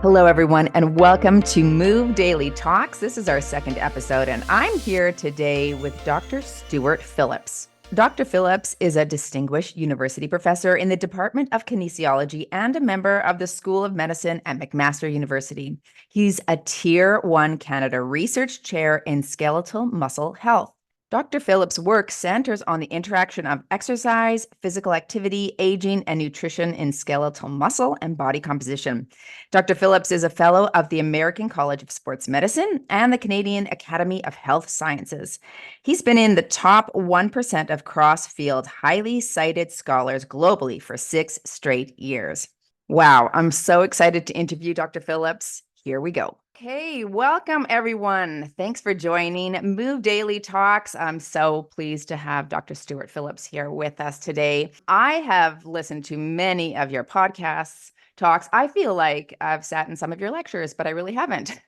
Hello, everyone, and welcome to Move Daily Talks. This is our second episode, and I'm here today with Dr. Stuart Phillips. Dr. Phillips is a distinguished university professor in the Department of Kinesiology and a member of the School of Medicine at McMaster University. He's a Tier 1 Canada Research Chair in Skeletal Muscle Health. Dr. Phillips' work centers on the interaction of exercise, physical activity, aging, and nutrition in skeletal muscle and body composition. Dr. Phillips is a fellow of the American College of Sports Medicine and the Canadian Academy of Health Sciences. He's been in the top 1% of cross-field highly cited scholars globally for 6 straight years. Wow, I'm so excited to interview Dr. Phillips. Here we go. Okay, welcome everyone. Thanks for joining Move Daily Talks. I'm so pleased to have Dr. Stuart Phillips here with us today. I have listened to many of your podcasts, talks. I feel like I've sat in some of your lectures, but I really haven't.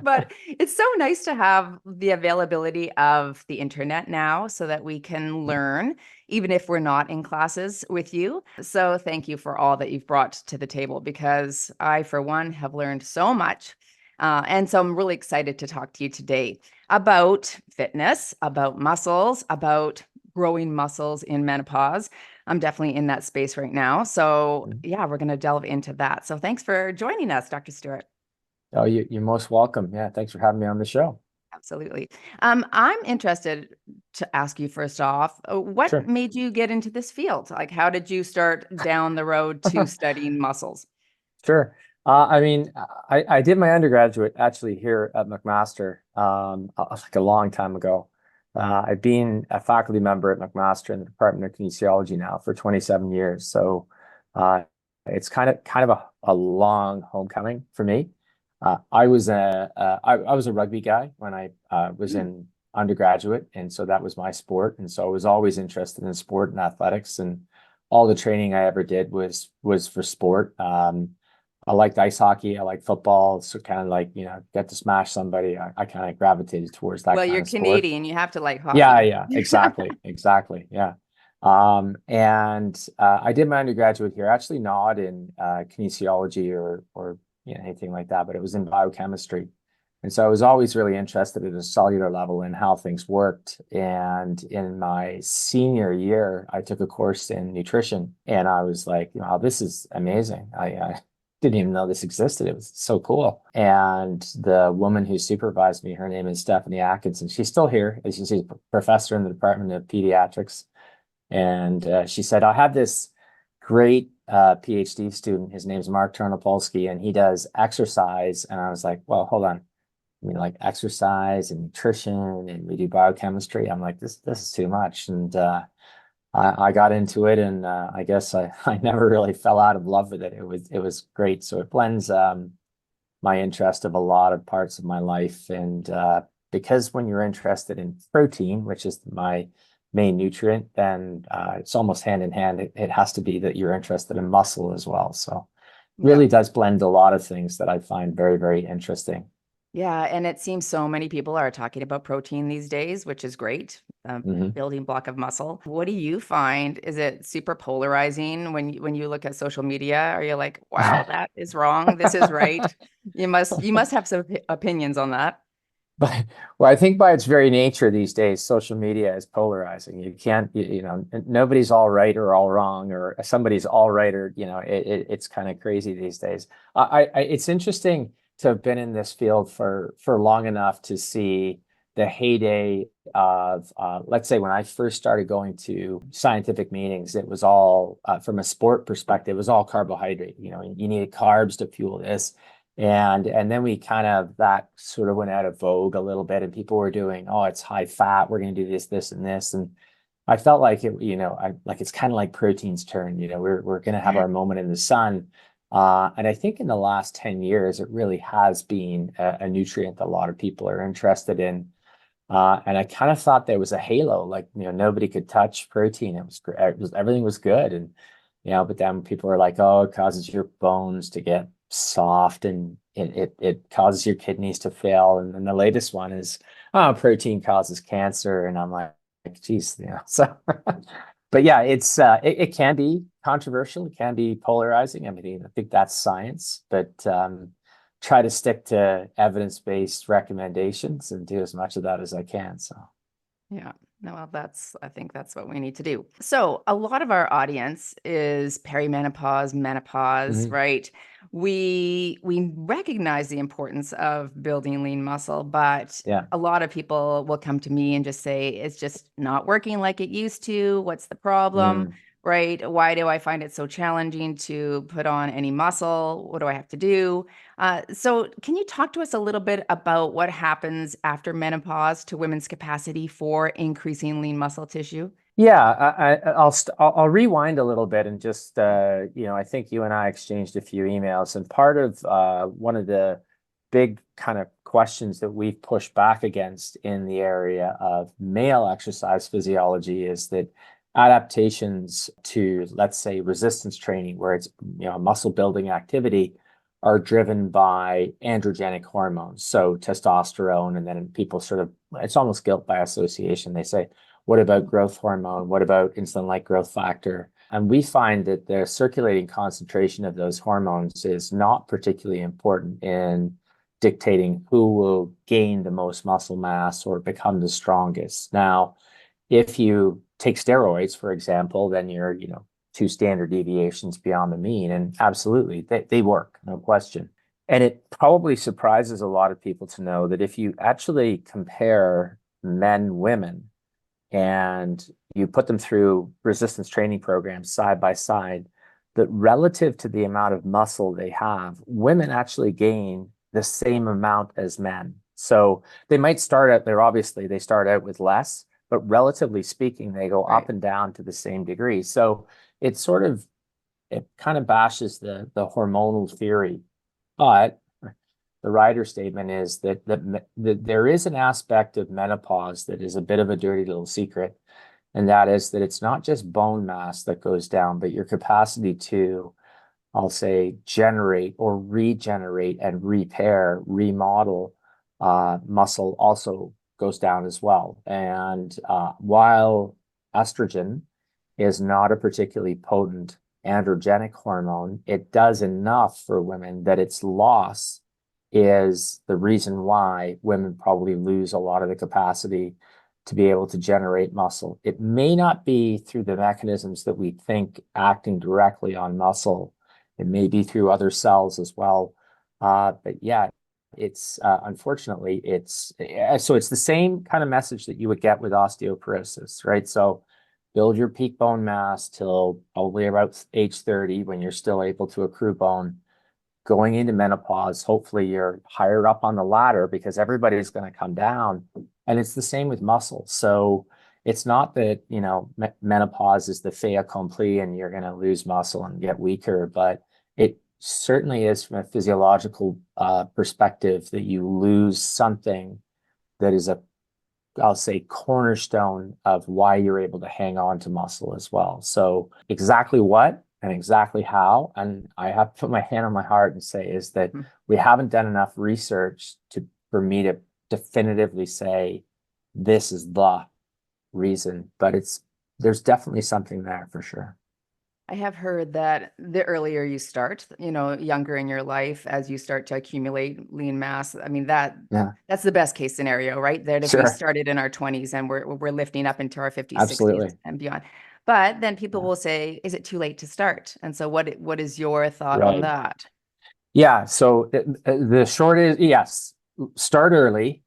But it's so nice to have the availability of the internet now so that we can learn, even if we're not in classes with you. So thank you for all that you've brought to the table, because I, for one, have learned so much. And so I'm really excited to talk to you today about fitness, about muscles, about growing muscles in menopause. I'm definitely in that space right now. So yeah, we're going to delve into that. So thanks for joining us, Dr. Stewart. Oh, you're most welcome. Yeah, thanks for having me on the show. Absolutely. I'm interested to ask you first off, what Sure. made you get into this field? Like, how did you start down the road to studying muscles? Sure. I did my undergraduate actually here at McMaster, like a long time ago. I've been a faculty member at McMaster in the Department of Kinesiology now for 27 years. So uh, it's kind of a long homecoming for me. I was a rugby guy when I was in undergraduate, and so that was my sport. And so I was always interested in sport and athletics, and all the training I ever did was for sport. I liked ice hockey. I liked football. So kind of like, get to smash somebody. I kind of gravitated towards that Well, kind you're of sport. Canadian, you have to like Yeah, hockey. yeah, exactly, exactly. Yeah. And I did my undergraduate here, actually not in kinesiology or anything like that, but it was in biochemistry. And so I was always really interested at a cellular level in how things worked. And in my senior year, I took a course in nutrition, and I was like, this is amazing. I didn't even know this existed. It was so cool. And the woman who supervised me, her name is Stephanie Atkinson. She's still here. She's a professor in the Department of Pediatrics. And she said, I have this great PhD student. His name's Mark Ternopolsky, and he does exercise. And I was like, well, hold on. I mean, like exercise and nutrition, and we do biochemistry. I'm like, this is too much. And I got into it, and I guess I never really fell out of love with it. It was great. So it blends my interest of a lot of parts of my life. And because when you're interested in protein, which is my main nutrient, then it's almost hand in hand. It has to be that you're interested in muscle as well. So it Yeah. really does blend a lot of things that I find very, very interesting. Yeah, and it seems so many people are talking about protein these days, which is great. Mhm. Building block of muscle. What do you find? Is it super polarizing when you look at social media? Are you like, wow, that is wrong, this is right? You must have some opinions on that. But well, I think by its very nature these days, social media is polarizing. You can't, nobody's all right or all wrong, or somebody's all right, or it's kind of crazy these days. It's interesting to have been in this field for long enough to see the heyday of, let's say, when I first started going to scientific meetings, it was all from a sport perspective, it was all carbohydrate. You needed carbs to fuel this. And then we kind of, that sort of went out of vogue a little bit, and people were doing, oh, it's high fat, we're going to do this and this. And I felt like it, like it's kind of like protein's turn. We're going to have our moment in the sun. And I think in the last 10 years, it really has been a nutrient that a lot of people are interested in. And I kind of thought there was a halo, like, nobody could touch protein. Everything was good. And, but then people are like, oh, it causes your bones to get soft, and it causes your kidneys to fail. And then the latest one is, oh, protein causes cancer. And I'm like, geez, so, but yeah, it can be controversial. It can be polarizing. I mean, I think that's science, but try to stick to evidence-based recommendations and do as much of that as I can. So Yeah. No, well, I think that's what we need to do. So a lot of our audience is perimenopause, menopause, mhm. right? We recognize the importance of building lean muscle, but Yeah. a lot of people will come to me and just say, it's just not working like it used to. What's the problem? Mm. Right? Why do I find it so challenging to put on any muscle? What do I have to do? So, can you talk to us a little bit about what happens after menopause to women's capacity for increasing lean muscle tissue? Yeah, I'll rewind a little bit and just I think you and I exchanged a few emails, and part of one of the big kind of questions that we've pushed back against in the area of male exercise physiology is that adaptations to, let's say, resistance training, where it's a muscle building activity, are driven by androgenic hormones, so testosterone, and then people sort of, it's almost guilt by association. They say, what about growth hormone? What about insulin-like growth factor? And we find that the circulating concentration of those hormones is not particularly important in dictating who will gain the most muscle mass or become the strongest. Now, if you take steroids, for example, then you're, two standard deviations beyond the mean. And absolutely, they work, no question. And it probably surprises a lot of people to know that if you actually compare men, women, and you put them through resistance training programs side by side, that relative to the amount of muscle they have, women actually gain the same amount as men. So they might start out there, obviously, they start out with less, but relatively speaking, they go up Right. and down to the same degree. So it kind of bashes the hormonal theory. But the writer's statement is that there is an aspect of menopause that is a bit of a dirty little secret, and that is that it's not just bone mass that goes down, but your capacity to, I'll say, generate or regenerate and repair, remodel muscle also goes down as well. And while estrogen is not a particularly potent androgenic hormone, it does enough for women that its loss is the reason why women probably lose a lot of the capacity to be able to generate muscle. It may not be through the mechanisms that we think acting directly on muscle. It may be through other cells as well. But yeah, it's unfortunately, it's the same kind of message that you would get with osteoporosis, right? So build your peak bone mass till probably about age 30 when you're still able to accrue bone. Going into menopause, hopefully you're higher up on the ladder because everybody's going to come down. And it's the same with muscle. So it's not that, menopause is the fait accompli and you're going to lose muscle and get weaker, but it certainly is from a physiological perspective that you lose something that is I'll say, cornerstone of why you're able to hang on to muscle as well. So exactly what and exactly how, and I have to put my hand on my heart and say, is that we haven't done enough research for me to definitively say this is the reason, but there's definitely something there for sure. I have heard that the earlier you start, younger in your life, as you start to accumulate lean mass, I mean, Yeah, that's the best case scenario, right? That if we sure. started in our 20s and we're lifting up into our 50s, 60s Absolutely. and beyond. But then people Yeah. will say, is it too late to start? And so what is your thought on Right. that? Yeah, so the short is yes, start early.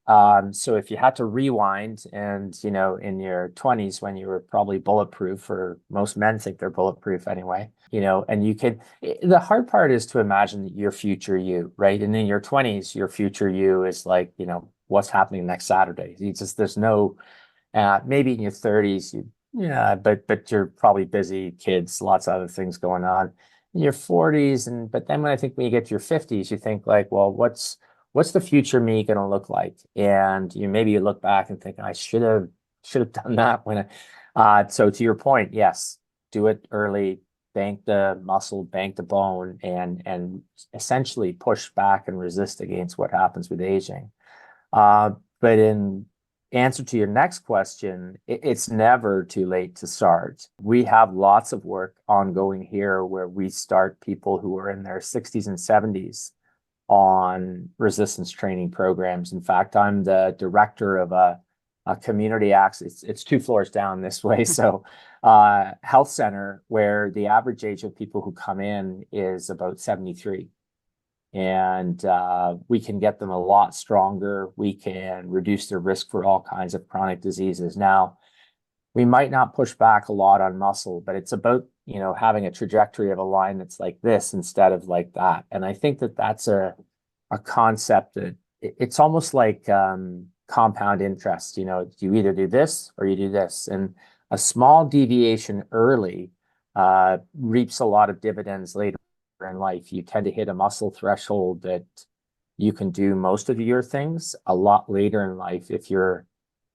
So if you had to rewind and, in your 20s when you were probably bulletproof, or most men think they're bulletproof anyway, and the hard part is to imagine your future you, right? And in your 20s, your future you is like, what's happening next Saturday. There's no, maybe in your 30s, yeah, but you're probably busy, kids, lots of other things going on in your 40s. But then when I think when you get to your 50s, you think like, well, what's the future me going to look like? And maybe you look back and think I should have done that so to your point, yes, do it early, bank the muscle, bank the bone, and essentially push back and resist against what happens with aging. But in answer to your next question, it's never too late to start. We have lots of work ongoing here where we start people who are in their 60s and 70s on resistance training programs. In fact, I'm the director of a community access. It's 2 floors down this way. So health center where the average age of people who come in is about 73. And we can get them a lot stronger. We can reduce their risk for all kinds of chronic diseases. Now, we might not push back a lot on muscle, but it's about, having a trajectory of a line that's like this instead of like that. And I think that that's a concept that it's almost like compound interest. You either do this or you do this. And a small deviation early reaps a lot of dividends later in life. You tend to hit a muscle threshold that you can do most of your things a lot later in life if you're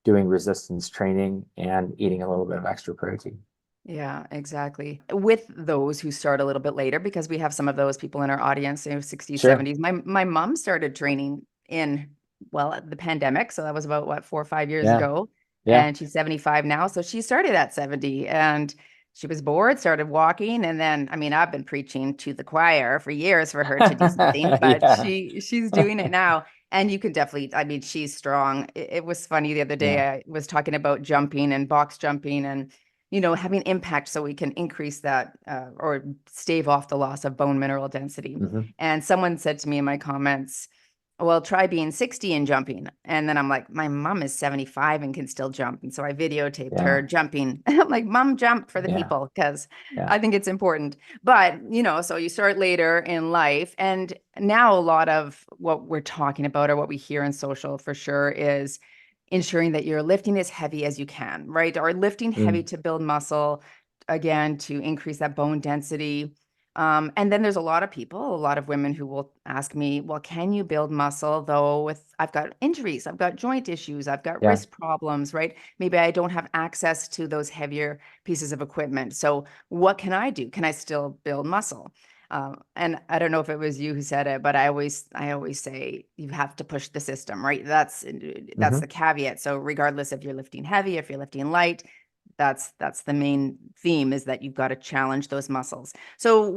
doing resistance training and eating a little bit of extra protein. Yeah, exactly. With those who start a little bit later, because we have some of those people in our audience, 60s, Sure. 70s. My mom started training in, well, the pandemic. So that was about what, 4 or 5 years Yeah. ago. Yeah. And she's 75 now. So she started at 70 and she was bored, started walking. And then, I mean, I've been preaching to the choir for years for her to do something, but Yeah. she's doing it now. And you can definitely, I mean, she's strong. It was funny the other day. Yeah. I was talking about jumping and box jumping and having impact so we can increase that or stave off the loss of bone mineral density. Hmm. And someone said to me in my comments, well, try being 60 and jumping. And then I'm like, my mom is 75 and can still jump. And so I videotaped Yeah. her jumping. I'm like, mom, jump for the Yeah. people because Yeah. I think it's important. But, so you start later in life. And now a lot of what we're talking about or what we hear in social for sure is ensuring that you're lifting as heavy as you can, right? Or lifting heavy Mm. to build muscle, again, to increase that bone density. And then there's a lot of people, a lot of women who will ask me, well, can you build muscle though I've got injuries, I've got joint issues, I've got Yeah. wrist problems, right? Maybe I don't have access to those heavier pieces of equipment. So what can I do? Can I still build muscle? And I don't know if it was you who said it, but I always say you have to push the system, right? That's Hmm. the caveat. So regardless if you're lifting heavy, if you're lifting light, that's the main theme is that you've got to challenge those muscles. So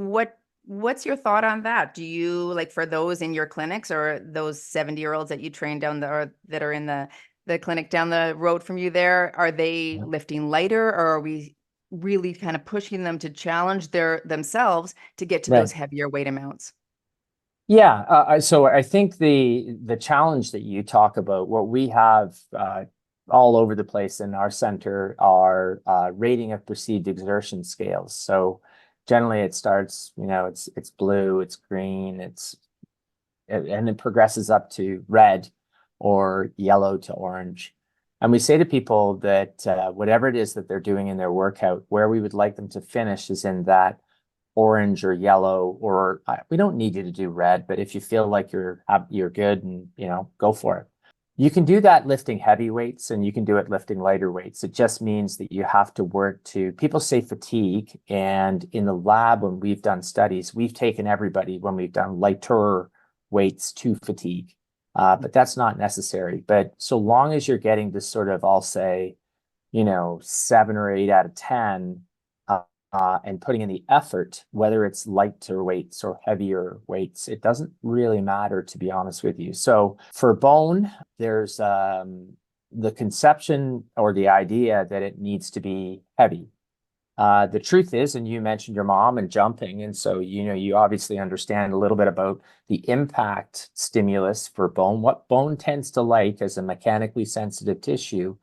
what's your thought on that? Do you like for those in your clinics or those 70-year-olds that you train down the or that are in the clinic down the road from you there, are they Yeah. lifting lighter or are we really kind of pushing them to challenge themselves to get to those Right. heavier weight amounts? Yeah. So I think the challenge that you talk about, what we have all over the place in our center are rating of perceived exertion scales. So generally it starts, it's blue, it's green, and it progresses up to red or yellow to orange. And we say to people that whatever it is that they're doing in their workout, where we would like them to finish is in that orange or yellow, or we don't need you to do red, but if you feel like you're good and go for it. You can do that lifting heavy weights and you can do it lifting lighter weights. It just means that you have to work to, people say fatigue. And in the lab, when we've done studies, we've taken everybody when we've done lighter weights to fatigue. But that's not necessary. But so long as you're getting to sort of, I'll say, 7 or 8 out of 10, and putting in the effort, whether it's lighter weights or heavier weights, it doesn't really matter, to be honest with you. So for bone, there's the conception or the idea that it needs to be heavy. The truth is, and you mentioned your mom and jumping, and so you obviously understand a little bit about the impact stimulus for bone. What bone tends to like as a mechanically sensitive tissue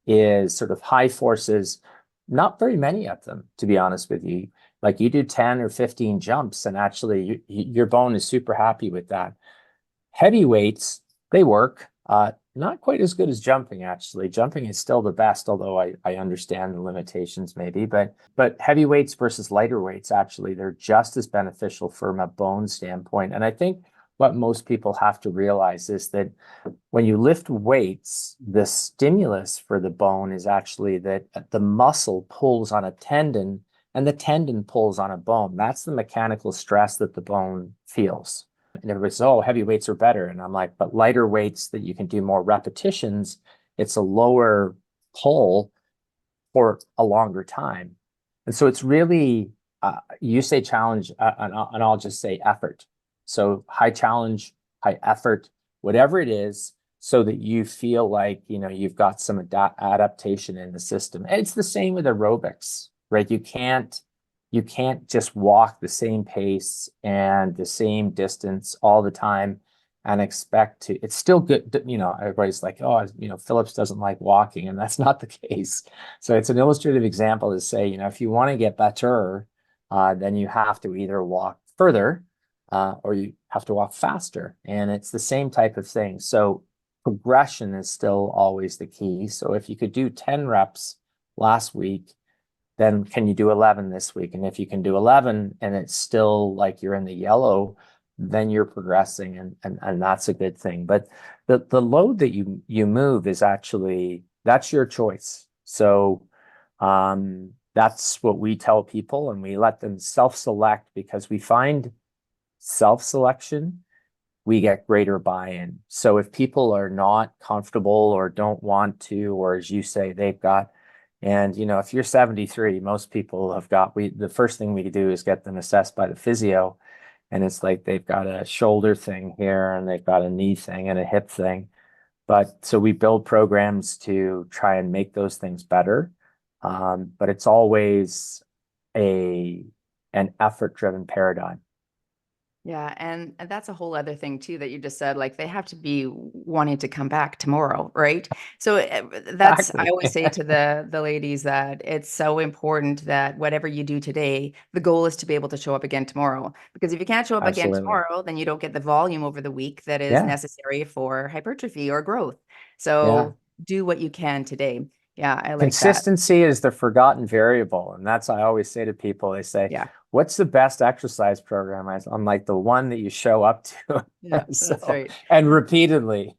is sort of high forces, not very many of them, to be honest with you. Like you do 10 or 15 jumps, and actually your bone is super happy with that. Heavy weights, they work. Not quite as good as jumping, actually. Jumping is still the best, although I understand the limitations maybe. But heavy weights versus lighter weights, actually, they're just as beneficial from a bone standpoint. And I think what most people have to realize is that when you lift weights, the stimulus for the bone is actually that the muscle pulls on a tendon and the tendon pulls on a bone. That's the mechanical stress that the bone feels. And everybody says, oh, heavy weights are better. And I'm like, but lighter weights that you can do more repetitions, it's a lower pull for a longer time. And so it's really, you say challenge, and I'll just say effort. So high challenge high effort, whatever it is, so that you feel like, you've got some adaptation in the system. And it's the same with aerobics, right? You can't just walk the same pace and the same distance all the time and expect to, it's still good. Everybody's like, oh, Phillips doesn't like walking, and that's not the case. So it's an illustrative example to say, if you want to get better, then you have to either walk further, or you have to walk faster. And it's the same type of thing. So progression is still always the key. So if you could do 10 reps last week, then can you do 11 this week? And if you can do 11 and it's still like you're in the yellow, then you're progressing, and that's a good thing. But the load that you move is actually, that's your choice. So that's what we tell people, and we let them self-select, because we find self-selection, we get greater buy-in. So if people are not comfortable or don't want to, or as you say, they've got, and if you're 73, most people have got, the first thing we do is get them assessed by the physio. And it's like they've got a shoulder thing here, and they've got a knee thing and a hip thing. But so we build programs to try and make those things better. But it's always an effort-driven paradigm. Yeah, and that's a whole other thing too that you just said, like they have to be wanting to come back tomorrow, right? So that's, I Exactly. always say to the ladies that it's so important that whatever you do today, the goal is to be able to show up again tomorrow. Because if you can't show up again Absolutely. tomorrow, then you don't get the volume over the week that is Yeah. necessary for hypertrophy or growth. Yeah. So do what you can today. Yeah, I like that. Consistency is the forgotten variable. And that's, I always say to people, they say, Yeah, what's the best exercise program? I'm like, the one that you show up to. yeah, that's So, right. and repeatedly.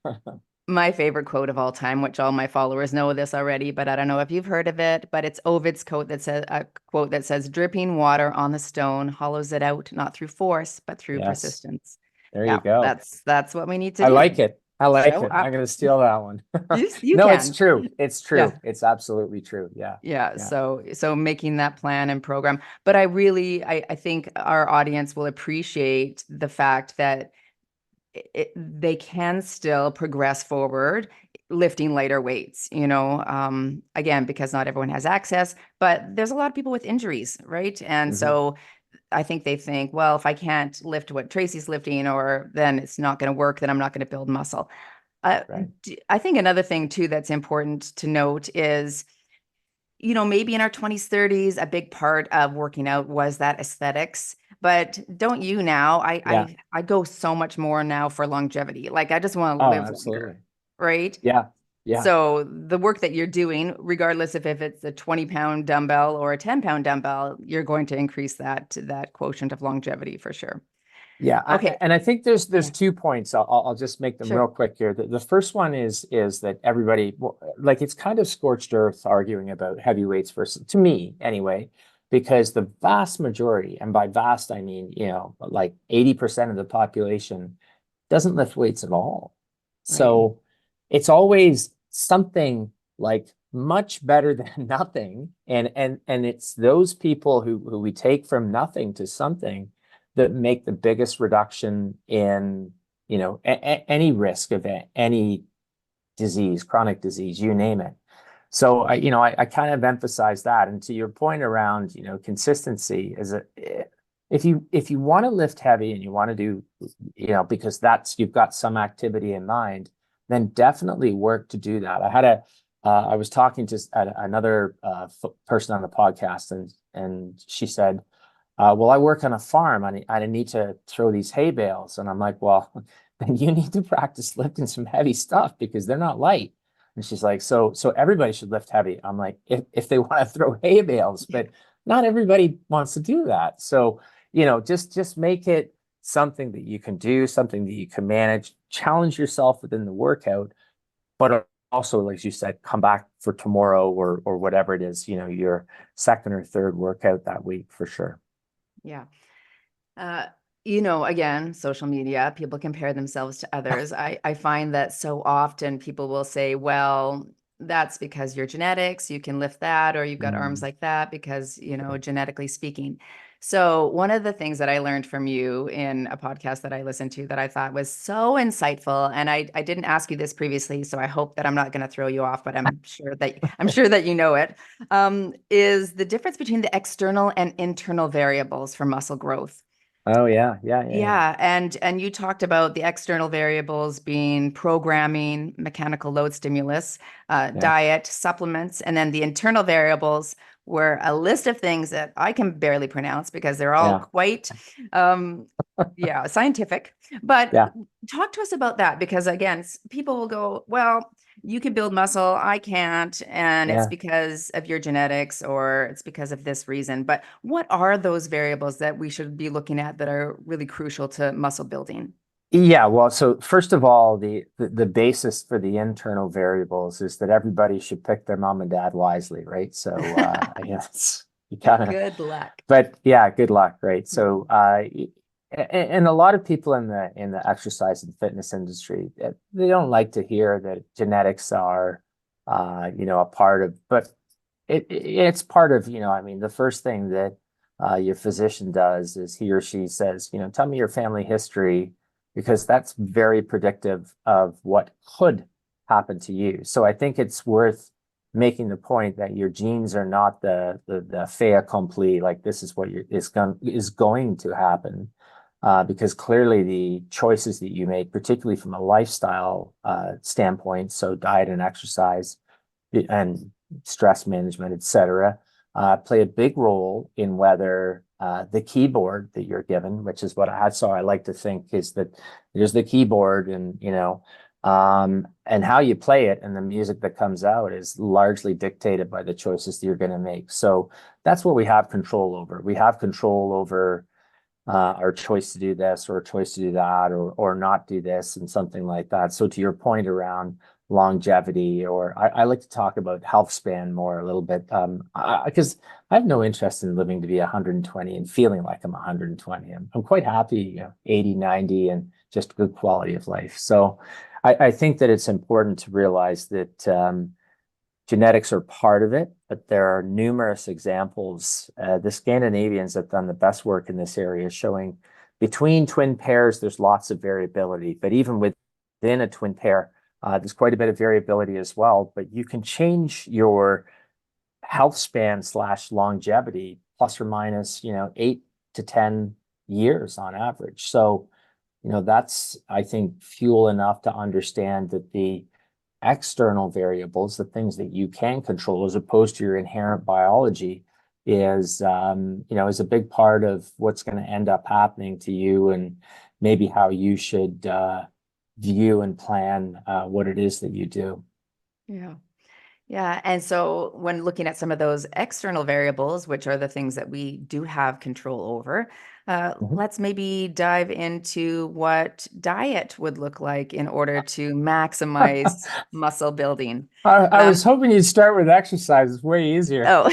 My favorite quote of all time, which all my followers know this already, but I don't know if you've heard of it, but it's Ovid's quote that says, dripping water on the stone hollows it out, not through force, but through Yes. persistence. There you Yeah, go. that's what we need to I like do. it. I like Show it. I'm up. going to steal that one. You No, it's can. true. It's Yeah. true. It's absolutely true. Yeah. Yeah, Yeah. so making that plan and program. But I think our audience will appreciate the fact that they can still progress forward lifting lighter weights, again, because not everyone has access, but there's a lot of people with injuries, right? And Mhm. so I think they think, well, if I can't lift what Tracy's lifting, or then it's not going to work, then I'm not going to build muscle. Right. I think another thing too that's important to note is, maybe in our 20s, 30s, a big part of working out was that aesthetics. But don't you now? Yeah. I go so much more now for longevity. Like I just want to Oh, live longer, absolutely. right? Yeah. Yeah. So the work that you're doing, regardless if it's a 20-pound dumbbell or a 10-pound dumbbell, you're going to increase that quotient of longevity for sure. Yeah, Okay. and I think there's Yeah, 2 points. I'll just make them real sure. quick here. The first one is that everybody, like, it's kind of scorched earth arguing about heavyweights versus, to me anyway, because the vast majority, and by vast I mean, like 80% of the population doesn't lift weights at all. Right. So it's always something like much better than nothing, and it's those people who we take from nothing to something that make the biggest reduction in, any risk of any disease, chronic disease, you name it. So I kind of emphasize that. And to your point around, consistency is if you want to lift heavy and you want to do, because you've got some activity in mind, then definitely work to do that. I was talking to another person on the podcast, and she said, well, I work on a farm. I need to throw these hay bales. And I'm like, well, then you need to practice lifting some heavy stuff, because they're not light. And she's like, so everybody should lift heavy. I'm like, if they want to throw hay bales, but not everybody wants to do that. So, just make it something that you can do, something that you can manage, challenge yourself within the workout, but also, like you said, come back for tomorrow or whatever it is, your second or third workout that week for sure. Yeah. Uh, again, social media, people compare themselves to others. I find that so often people will say, well, that's because your genetics, you can lift that, or you've got arms Mm, like that because, sure. genetically speaking. So, one of the things that I learned from you in a podcast that I listened to that I thought was so insightful, and I didn't ask you this previously, so I hope that I'm not going to throw you off, but I'm sure that you know it, is the difference between the external and internal variables for muscle growth. Oh yeah, yeah, yeah, yeah, Yeah, and you talked about the external variables being programming, mechanical load stimulus, yeah, diet, supplements, and then the internal variables were a list of things that I can barely pronounce because they're all yeah, quite, um, yeah, scientific. But yeah, talk to us about that because again, people will go, well, you can build muscle, I can't, and it's yeah. because of your genetics or it's because of this reason. But what are those variables that we should be looking at that are really crucial to muscle building? Yeah, well, so first of all, the basis for the internal variables is that everybody should pick their mom and dad wisely, right? So I guess you kind of, Good luck. but yeah, good luck, right? Mhm. So and a lot of people in the exercise and fitness industry, they don't like to hear that genetics are a part of, but it's part of, I mean, the first thing that your physician does is he or she says, tell me your family history because that's very predictive of what could happen to you. So I think it's worth making the point that your genes are not the fait accompli, like this is what is going to happen. Because clearly the choices that you make, particularly from a lifestyle standpoint, so diet and exercise and stress management, et cetera, play a big role in whether the keyboard that you're given, which is what so I like to think is that there's the keyboard and, and how you play it and the music that comes out is largely dictated by the choices that you're going to make. So that's what we have control over. We have control over our choice to do this or a choice to do that or not do this and something like that. So to your point around longevity, or I like to talk about health span more a little bit, because I have no interest in living to be 120 and feeling like I'm 120. I'm quite happy, 80, 90, and just good quality of life. So I think that it's important to realize that genetics are part of it, but there are numerous examples. The Scandinavians have done the best work in this area, showing between twin pairs, there's lots of variability, but even within a twin pair, there's quite a bit of variability as well. But you can change your health span slash longevity plus or minus, 8 to 10 years on average. So, that's, I think, fuel enough to understand that the external variables, the things that you can control as opposed to your inherent biology is a big part of what's going to end up happening to you and maybe how you should view and plan what it is that you do. Yeah. Yeah. And so when looking at some of those external variables, which are the things that we do have control over, Mhm. let's maybe dive into what diet would look like in order to maximize muscle building. I was Um, hoping you'd start with exercise. It's way easier. oh,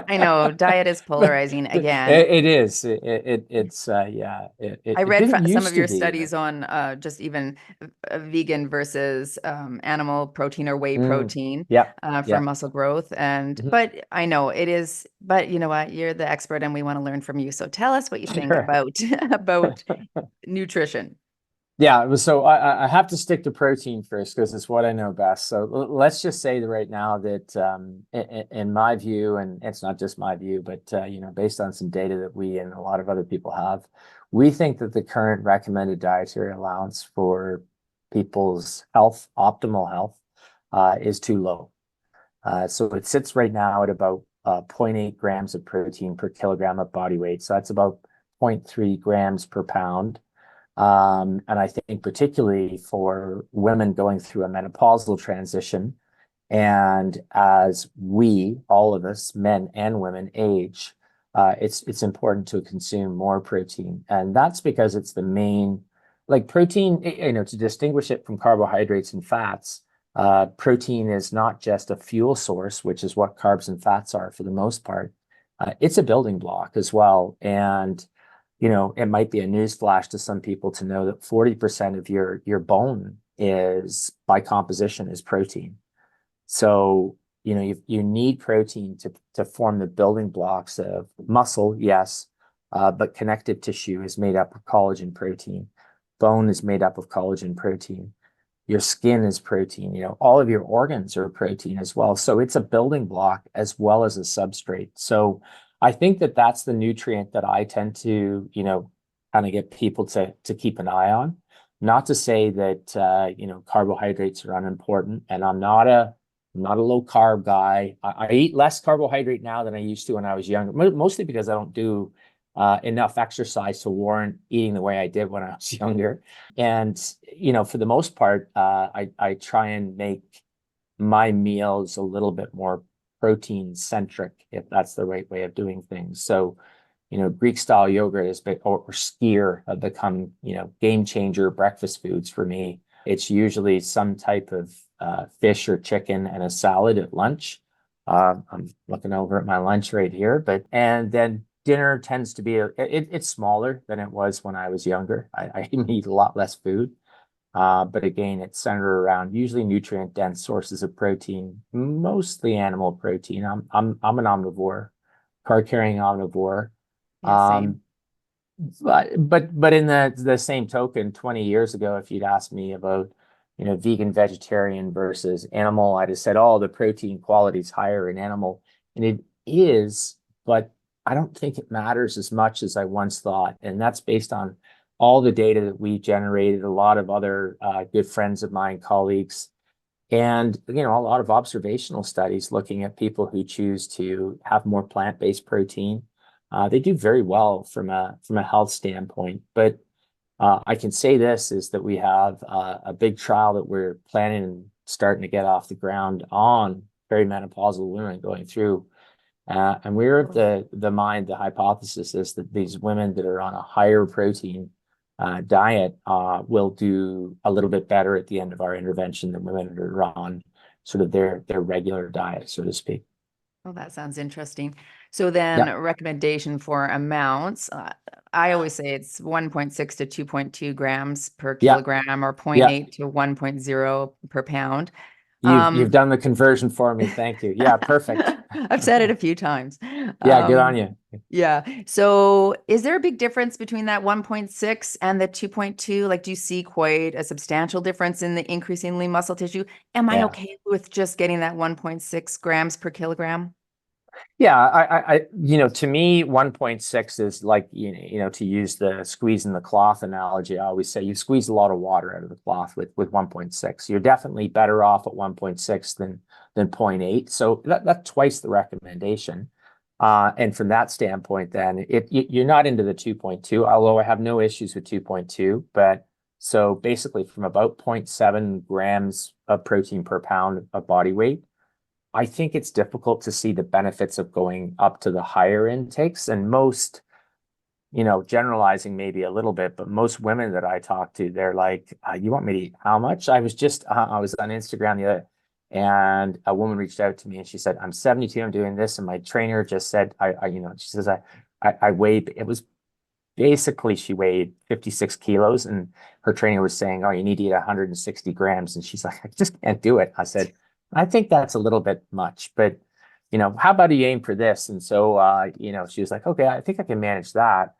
I know diet is But polarizing it, again. it is. It's yeah. I It read didn't some of used to your be, studies on just even vegan versus animal protein or whey Mm. protein Yeah, for yeah. muscle growth. And Mhm. but I know it is. But you know what? You're the expert, and we want to learn from you. So tell us what you think Sure. about about nutrition. Yeah, so I have to stick to protein first because it's what I know best. So let's just say that right now that in my view, and it's not just my view, but based on some data that we and a lot of other people have, we think that the current recommended dietary allowance for people's health, optimal health, is too low. So it sits right now at about zero point 0.8 grams of protein per kilogram of body weight. So that's about 0.3 grams per pound. And I think particularly for women going through a menopausal transition, and as we, all of us, men and women, age, it's important to consume more protein, and that's because it's the main, like protein, to distinguish it from carbohydrates and fats. Protein is not just a fuel source, which is what carbs and fats are for the most part. It's a building block as well, and it might be a news flash to some people to know that 40% of your bone is by composition is protein. So, you need protein to form the building blocks of muscle, yes, but connective tissue is made up of collagen protein. Bone is made up of collagen protein. Your skin is protein. All of your organs are protein as well. So it's a building block as well as a substrate. So I think that that's the nutrient that I tend to, kind of get people to keep an eye on. Not to say that carbohydrates are unimportant, and I'm not a low carb guy. I eat less carbohydrate now than I used to when I was younger, mostly because I don't do enough exercise to warrant eating the way I did when I was younger. And, for the most part, I try and make my meals a little bit more protein centric, if that's the right way of doing things. So, Greek style yogurt or skyr have become, game changer breakfast foods for me. It's usually some type of fish or chicken and a salad at lunch. I'm looking over at my lunch right here, and then dinner tends to be it's smaller than it was when I was younger. I eat a lot less food. But again, it's centered around usually nutrient dense sources of protein, mostly animal protein. I'm an omnivore, card carrying omnivore. Yeah, same. Um, but in the same token, 20 years ago, if you'd asked me about, vegan, vegetarian versus animal, I'd have said, oh, the protein quality is higher in animal. And it is, but I don't think it matters as much as I once thought. And that's based on all the data that we generated, a lot of other good friends of mine, colleagues, and a lot of observational studies looking at people who choose to have more plant-based protein. They do very well from a health standpoint. But I can say this is that we have a big trial that we're planning and starting to get off the ground on perimenopausal women going through. And we're of the hypothesis is that these women that are on a higher protein diet will do a little bit better at the end of our intervention than women that are on sort of their regular diet, so to speak. Oh, that sounds interesting. So then Yeah, a recommendation for amounts, I always say it's 1.6 to 2.2 grams per yeah, kilogram or zero point yeah. 0.8 to 1.0 per pound. You've done the conversion for me. Thank you. Yeah, perfect. I've said it a few times. Yeah, good on you. Yeah. So is there a big difference between that 1.6 and the 2.2? Like, do you see quite a substantial difference in the increasing lean muscle tissue? Am I Yeah. okay with just getting that 1.6 grams per kilogram? Yeah, to me, 1.6 is like, to use the squeezing the cloth analogy, I always say you squeeze a lot of water out of the cloth with 1.6. You're definitely better off at 1.6 than 0.8. So that's twice the recommendation. And from that standpoint, then you're not into the 2.2, although I have no issues with 2.2. But so basically from about 0.7 grams of protein per pound of body weight, I think it's difficult to see the benefits of going up to the higher intakes. And most, generalizing maybe a little bit, but most women that I talk to, they're like, you want me to eat how much? I was on Instagram the other, and a woman reached out to me and she said, I'm 72, I'm doing this. And my trainer just said, she says, I weighed, it was basically she weighed 56 kilos and her trainer was saying, oh, you need to eat 160 grams. And she's like, I just can't do it. I said, I think that's a little bit much, but how about you aim for this? And so, she was like, okay, I think I can manage that.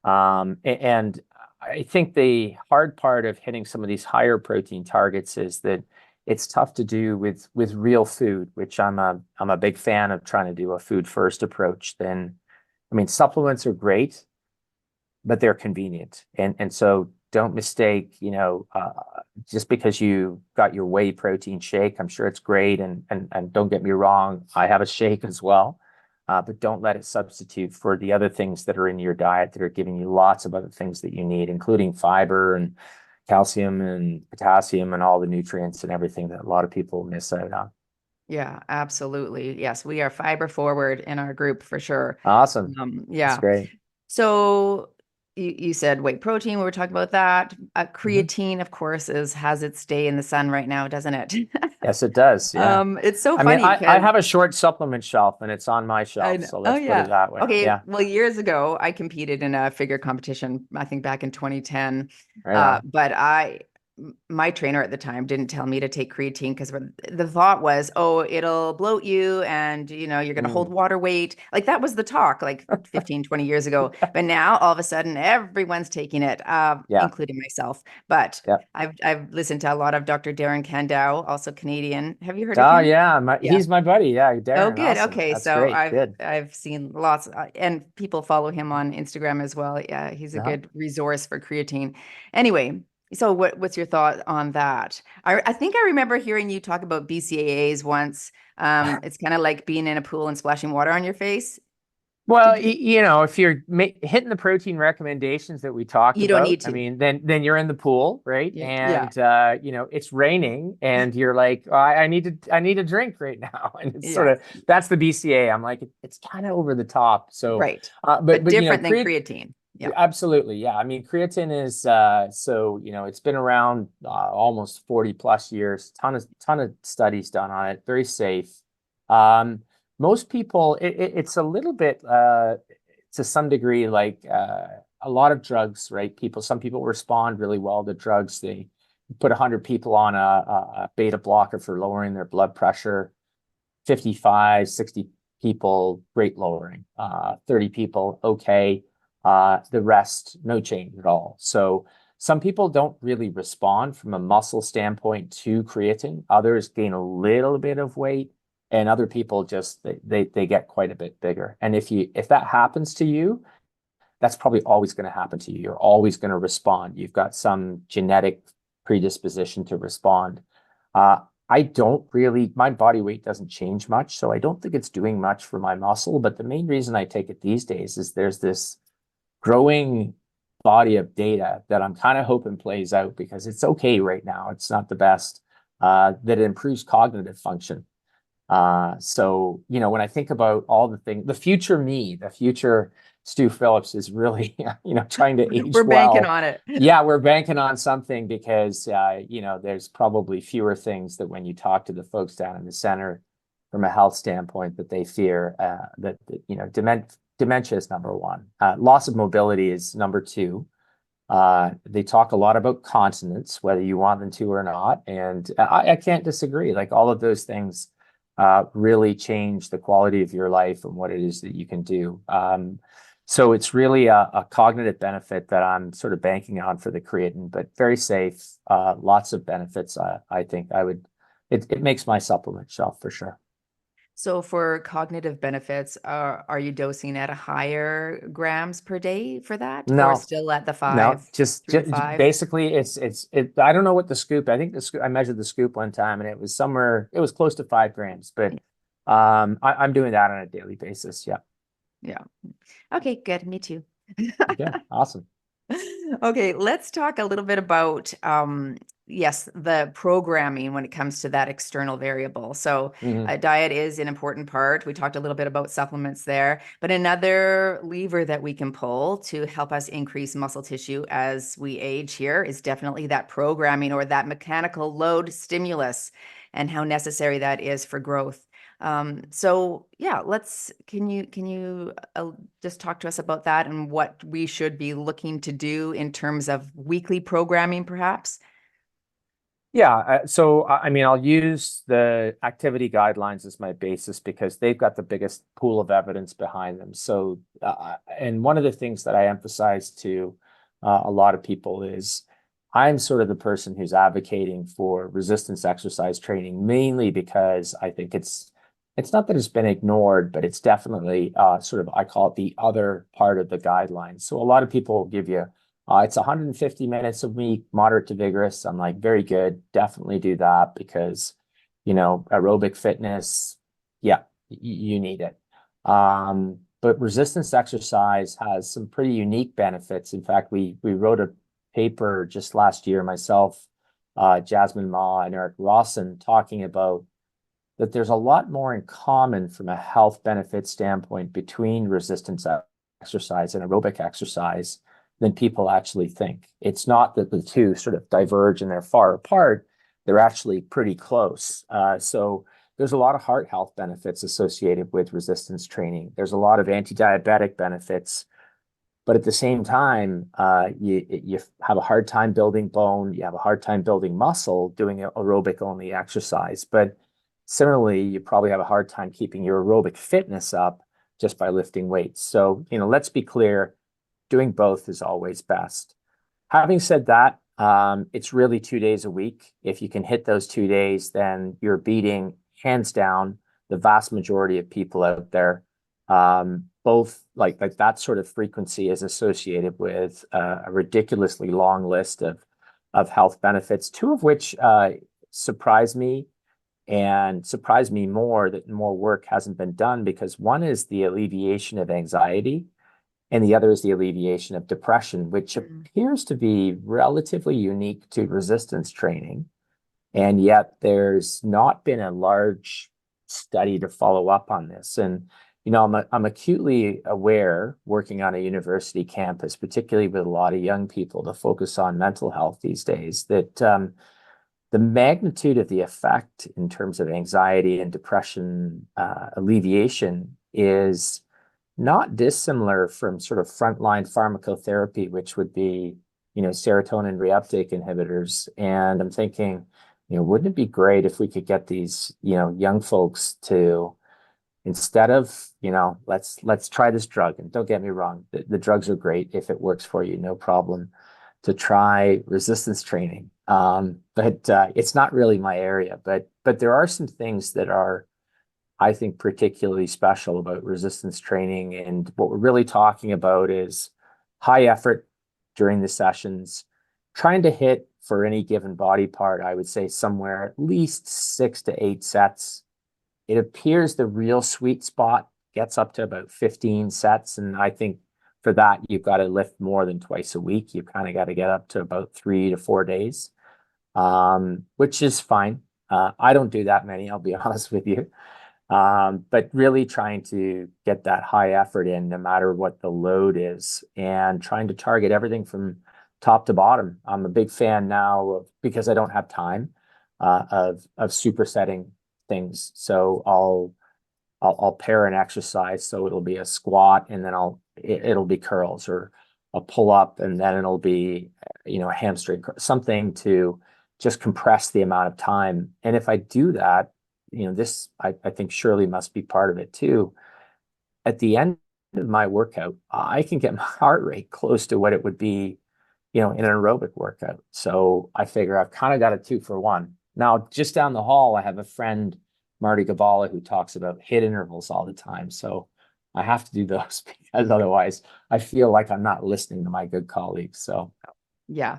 And I think the hard part of hitting some of these higher protein targets is that it's tough to do with real food, which I'm a big fan of trying to do a food first approach. Then, I mean, supplements are great, but they're convenient. And so don't mistake, just because you got your whey protein shake, I'm sure it's great. And don't get me wrong, I have a shake as well. But don't let it substitute for the other things that are in your diet that are giving you lots of other things that you need, including fiber and calcium and potassium and all the nutrients and everything that a lot of people miss out on. Yeah, absolutely. Yes, we are fiber forward in our group for sure. Awesome. That's Yeah. great. So you said whey protein, we were talking about that. Mhm. Creatine, of course, has its day in the sun right now, doesn't it? Yes, it does. Yeah. It's so I mean, funny I because have a short supplement shelf and it's on my I shelf. know. So Oh let's put it yeah. that way. Okay. Yeah. Well, years ago, I competed in a figure competition, I think back in 2010. Right on. But my trainer at the time didn't tell me to take creatine because the thought was, oh, it'll bloat you and you're going to hold Mm. water weight. Like that was the talk like 15, 20 years ago. But now all of a sudden everyone's taking it, Yeah. including myself. But Yeah. I've listened to a lot of Dr. Darren Kandow, also Canadian. Have you heard of Oh him? yeah, Yeah. he's my buddy. Yeah, Oh, Darren. good. Awesome. Okay, That's so great. I've Good. I've seen lots, and people follow him on Instagram as well. Yeah, he's a Uh-huh. good resource for creatine. Anyway, so what's your thought on that? I think I remember hearing you talk about BCAAs once. It's kind of like being in a pool and splashing water on your face. Well, Did you? if you're hitting the protein recommendations that we talked You don't about, need I to. mean, then you're in the pool, right? Yeah. Yeah. And it's raining, and you're like, oh, I need a drink right now, and it's sort Yeah. of that's the BCA. I'm like, it's kind of over the top. So, Right. but But different than create creatine. Yeah. absolutely, yeah. I mean, creatine is it's been around almost 40 plus years. Ton of studies done on it. Very safe. Um, Most people, it's a little bit to some degree like a lot of drugs, right? Some people respond really well to drugs. They put 100 people on a beta blocker for lowering their blood pressure. 55, 60 people, great lowering. 30 people, okay. The rest, no change at all. So some people don't really respond from a muscle standpoint to creatine. Others gain a little bit of weight, and other people just they get quite a bit bigger. And if that happens to you, that's probably always going to happen to you. You're always going to respond. You've got some genetic predisposition to respond. Uh, I don't really, my body weight doesn't change much, so I don't think it's doing much for my muscle. But the main reason I take it these days is there's this growing body of data that I'm kind of hoping plays out because it's okay right now. It's not the best, that it improves cognitive function. So, when I think about all the things, the future me, the future Stu Phillips is really, trying to age We're banking well. on it. Yeah, we're banking on something because, there's probably fewer things that when you talk to the folks down in the center from a health standpoint that they fear, dementia is number one. Loss of mobility is number two. They talk a lot about continence, whether you want them to or not. And I can't disagree. Like all of those things really change the quality of your life and what it is that you can do. So it's really a cognitive benefit that I'm sort of banking on for the creatine, but very safe, lots of benefits. I think it makes my supplement shelf for sure. So for cognitive benefits, are you dosing at a higher grams per day for that, or No, still at the no, three to five? basically I don't know what the scoop. I think the scoop, I measured the scoop one time and it was close to 5 grams, but I'm doing that on a daily basis. Yeah. Yeah. Okay, good. Me too. Okay. Awesome. Okay, let's talk a little bit about yes, the programming when it comes to that external variable. So, Mhm. diet is an important part. We talked a little bit about supplements there, but another lever that we can pull to help us increase muscle tissue as we age here is definitely that programming or that mechanical load stimulus and how necessary that is for growth. So yeah, can you just talk to us about that and what we should be looking to do in terms of weekly programming, perhaps? Yeah. So, I mean, I'll use the activity guidelines as my basis because they've got the biggest pool of evidence behind them. So, and one of the things that I emphasize to a lot of people is I'm sort of the person who's advocating for resistance exercise training, mainly because I think it's not that it's been ignored, but it's definitely sort of, I call it the other part of the guidelines. So a lot of people will give you it's 150 minutes a week, moderate to vigorous. I'm like, very good. Definitely do that because, aerobic fitness, yeah, you need it. But resistance exercise has some pretty unique benefits. In fact, we wrote a paper just last year, myself, Jasmine Ma, and Eric Rawson, talking about that there's a lot more in common from a health benefit standpoint between resistance exercise and aerobic exercise than people actually think. It's not that the two sort of diverge and they're far apart. They're actually pretty close. So there's a lot of heart health benefits associated with resistance training. There's a lot of anti-diabetic benefits. But at the same time, you have a hard time building bone, you have a hard time building muscle doing aerobic only exercise. But similarly, you probably have a hard time keeping your aerobic fitness up just by lifting weights. So, let's be clear, doing both is always best. Having said that, it's really 2 days a week. If you can hit those 2 days, then you're beating hands down the vast majority of people out there. Both like that sort of frequency is associated with a ridiculously long list of health benefits, two of which surprise me and surprise me more that more work hasn't been done, because one is the alleviation of anxiety and the other is the alleviation of depression, which appears to be relatively unique to resistance training. And yet there's not been a large study to follow up on this. And, I'm acutely aware, working on a university campus, particularly with a lot of young people, to focus on mental health these days, that the magnitude of the effect in terms of anxiety and depression alleviation is not dissimilar from sort of frontline pharmacotherapy, which would be, serotonin reuptake inhibitors. And I'm thinking, wouldn't it be great if we could get these, young folks to, instead of, let's try this drug. And don't get me wrong, the drugs are great if it works for you, no problem, to try resistance training. But it's not really my area. But there are some things that are, I think, particularly special about resistance training. And what we're really talking about is high effort during the sessions, trying to hit for any given body part, I would say somewhere at least 6 to 8 sets. It appears the real sweet spot gets up to about 15 sets. And I think for that, you've got to lift more than twice a week. You kind of got to get up to about 3 to 4 days, which is fine. I don't do that many, I'll be honest with you. But really trying to get that high effort in no matter what the load is, and trying to target everything from top to bottom. I'm a big fan now of, because I don't have time, of supersetting things. So I'll pair an exercise. So it'll be a squat and then it'll be curls, or a pull up and then it'll be, a hamstring, something to just compress the amount of time. And if I do that, this I think surely must be part of it too. At the end of my workout, I can get my heart rate close to what it would be, in an aerobic workout. So I figure I've kind of got a 2-for-1. Now, just down the hall, I have a friend, Marty Gabala, who talks about HIIT intervals all the time. So I have to do those because otherwise I feel like I'm not listening to my good colleagues. So yeah,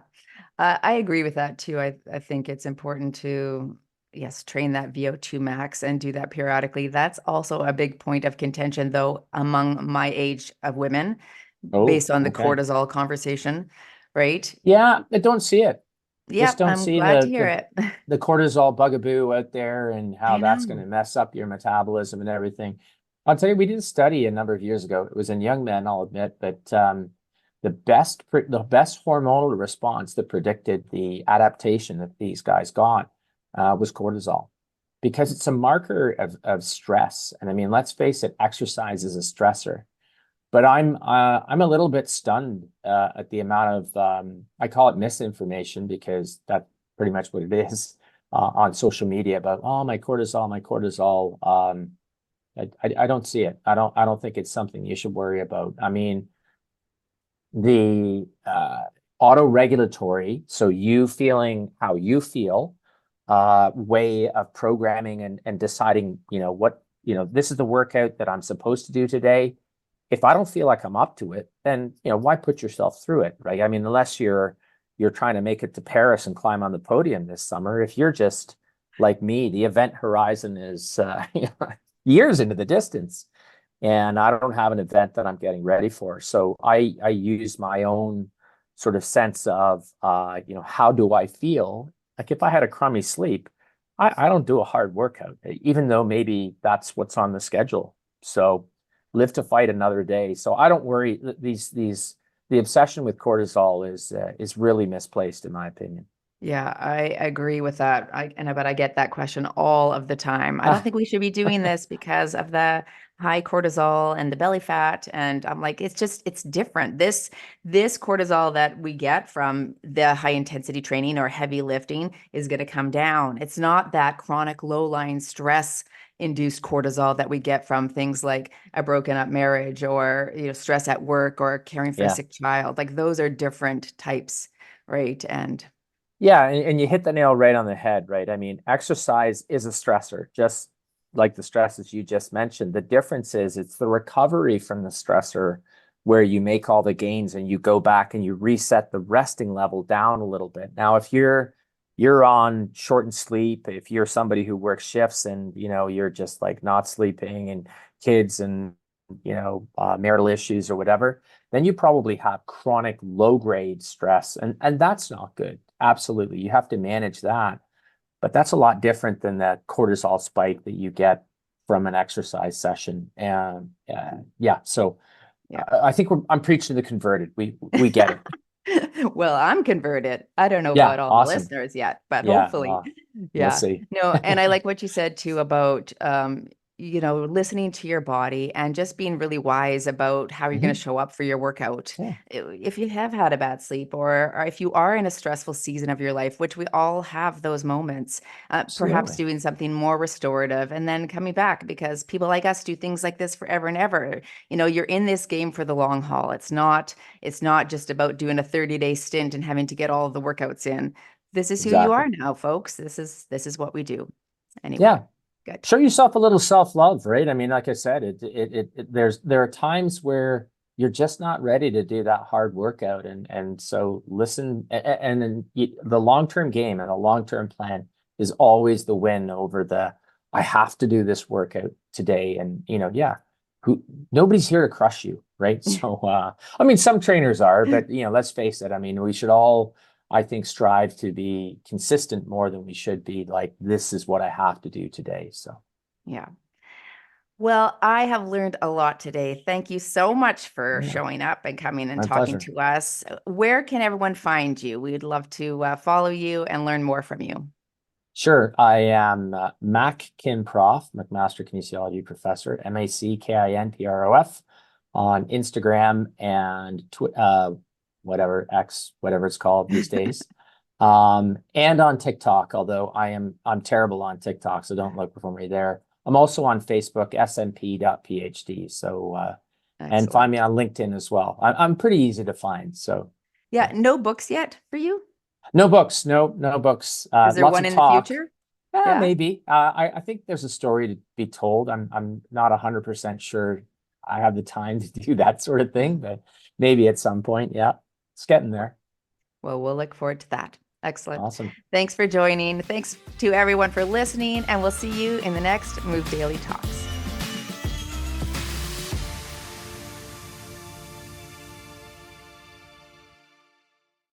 I agree with that too. I think it's important to, yes, train that VO2 max and do that periodically. That's also a big point of contention, though, among my age of women, based on the okay. cortisol conversation, right? Yeah, I don't see it. Just Yep, don't I'm see glad to the hear it. the cortisol bugaboo out there and how I that's going to know. mess up your metabolism and everything. I'll tell you, we did a study a number of years ago. It was in young men, I'll admit, but the best hormonal response that predicted the adaptation that these guys got was cortisol, because it's a marker of stress. And I mean, let's face it, exercise is a stressor. But I'm a little bit stunned at the amount of I call it misinformation, because that's pretty much what it is on social media about, oh, my cortisol, my cortisol. I don't see it. I don't think it's something you should worry about. I mean, the auto-regulatory, so you feeling how you feel, way of programming and deciding, what, this is the workout that I'm supposed to do today. If I don't feel like I'm up to it, then, why put yourself through it, right? I mean, unless you're trying to make it to Paris and climb on the podium this summer. If you're just like me, the event horizon is years into the distance, and I don't have an event that I'm getting ready for. So I use my own sort of sense of, how do I feel? Like if I had a crummy sleep, I don't do a hard workout, even though maybe that's what's on the schedule. So live to fight another day. So I don't worry. The obsession with cortisol is really misplaced, in my opinion. Yeah, I agree with that. But I get that question all of the time. I don't think we should be doing this because of the high cortisol and the belly fat. And I'm like, it's different. This cortisol that we get from the high intensity training or heavy lifting is going to come down. It's not that chronic low lying stress induced cortisol that we get from things like a broken up marriage or stress at work or caring for a Yeah. sick child. Like those are different types, right? And Yeah, and you hit the nail right on the head, right? I mean, exercise is a stressor, just like the stresses you just mentioned. The difference is it's the recovery from the stressor where you make all the gains and you go back and you reset the resting level down a little bit. Now, if you're on shortened sleep, if you're somebody who works shifts and you're just like not sleeping and kids and marital issues or whatever, then you probably have chronic low grade stress, and that's not good. Absolutely, you have to manage that, but that's a lot different than that cortisol spike that you get from an exercise session. And yeah, so yeah. I think I'm preaching to the converted. We get it. Well, I'm converted. I don't know Yeah, about all the awesome. listeners yet, but Yeah, hopefully. we'll Yeah. see. No, and I like what you said too about listening to your body and just being really wise about how you're going to Mhm. show up for your workout. Yeah, If you have had a bad sleep or if you are in a stressful season of your life, which we all have those moments, perhaps absolutely. doing something more restorative and then coming back because people like us do things like this forever and ever. You're in this game for the long haul. It's not just about doing a 30-day stint and having to get all of the workouts in. This is who you Exactly. are now, folks. This is what we do. Anyway, Yeah. good. Show yourself a little self-love, right? I mean, like I said, there are times where you're just not ready to do that hard workout, and so listen, and then the long-term game and the long-term plan is always the win over the I have to do this workout today, and yeah, who nobody's here to crush you, right? So I mean, some trainers are, but let's face it. I mean, we should all, I think, strive to be consistent more than we should be like, this is what I have to do today. So, Yeah. Well, I have learned a lot today. Thank you so much for yeah, showing up and coming and my talking pleasure. to us. Where can everyone find you? We'd love to follow you and learn more from you. Sure. I am Mac Kim Prof, McMaster Kinesiology Professor, MacKinprof on Instagram and whatever X, whatever it's called these days. And on TikTok, although I'm terrible on TikTok, so don't look for me there. I'm also on Facebook, smp.phd. So and find me Excellent. on LinkedIn as well. I'm pretty easy to find. So Yeah, yeah. no books yet for you? No books, no books. Is there Lots one of in the talk. future? Yeah. Maybe. I think there's a story to be told. I'm not 100% sure I have the time to do that sort of thing, but maybe at some point. Yeah, it's getting there. Well, we'll look forward to that. Excellent. Awesome. Thanks for joining. Thanks to everyone for listening, and we'll see you in the next Move Daily Talks.